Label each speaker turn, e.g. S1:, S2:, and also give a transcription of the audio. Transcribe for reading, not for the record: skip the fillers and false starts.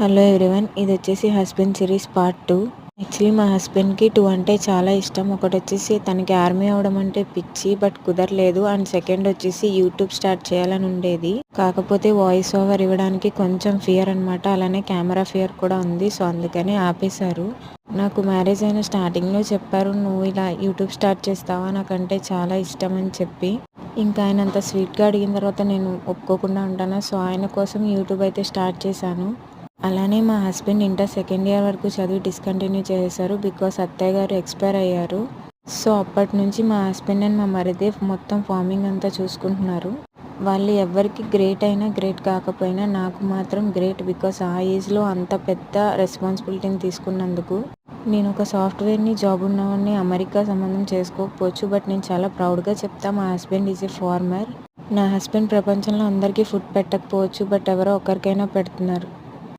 S1: Hello everyone, ఇది వచ్చేసి husband series part 2. Actually మా హస్బెండ్కి 2 అంటే చాలా ఇష్టం. ఒకటి వచ్చేసి తనకి ఆర్మీ అవడం అంటే పిచ్చి, బట్ కుదరలేదు. అండ్ సెకండ్ వచ్చేసి యూట్యూబ్ స్టార్ట్ చేయాలని ఉండేది. కాకపోతే వాయిస్ ఓవర్ ఇవ్వడానికి కొంచెం ఫియర్ అనమాట. అలానే కెమెరా ఫియర్ కూడా ఉంది. సో అందుకని ఆపేశారు. నాకు మ్యారేజ్ అయిన స్టార్టింగ్లో చెప్పారు, నువ్వు ఇలా యూట్యూబ్ స్టార్ట్ చేస్తావా, నాకంటే చాలా ఇష్టం అని చెప్పి. ఇంకా ఆయన అంత స్వీట్గా అడిగిన తర్వాత నేను ఒప్పుకోకుండా ఉంటాను. సో ఆయన కోసం యూట్యూబ్ అయితే స్టార్ట్ చేశాను. అలానే మా హస్బెండ్ ఇంటర్ సెకండ్ ఇయర్ వరకు చదివి డిస్కంటిన్యూ చేశారు. బికాస్ అత్తయ్య గారు ఎక్స్పైర్ అయ్యారు. సో అప్పటి నుంచి మా హస్బెండ్ అండ్ మా మరిది మొత్తం ఫార్మింగ్ అంతా చూసుకుంటున్నారు. వాళ్ళు ఎవరికి గ్రేట్ అయినా గ్రేట్ కాకపోయినా నాకు మాత్రం గ్రేట్. బికాస్ ఆ ఏజ్లో అంత పెద్ద రెస్పాన్సిబిలిటీని తీసుకున్నందుకు. నేను ఒక సాఫ్ట్వేర్ని జాబ్ ఉన్నవాడిని, అమెరికా సంబంధం చేసుకోకపోవచ్చు, బట్ నేను చాలా ప్రౌడ్గా చెప్తా, మా హస్బెండ్ ఈజ్ ఏ ఫార్మర్. నా హస్బెండ్ ప్రపంచంలో అందరికీ ఫుడ్ పెట్టకపోవచ్చు, బట్ ఎవరో ఒకరికైనా పెడుతున్నారు.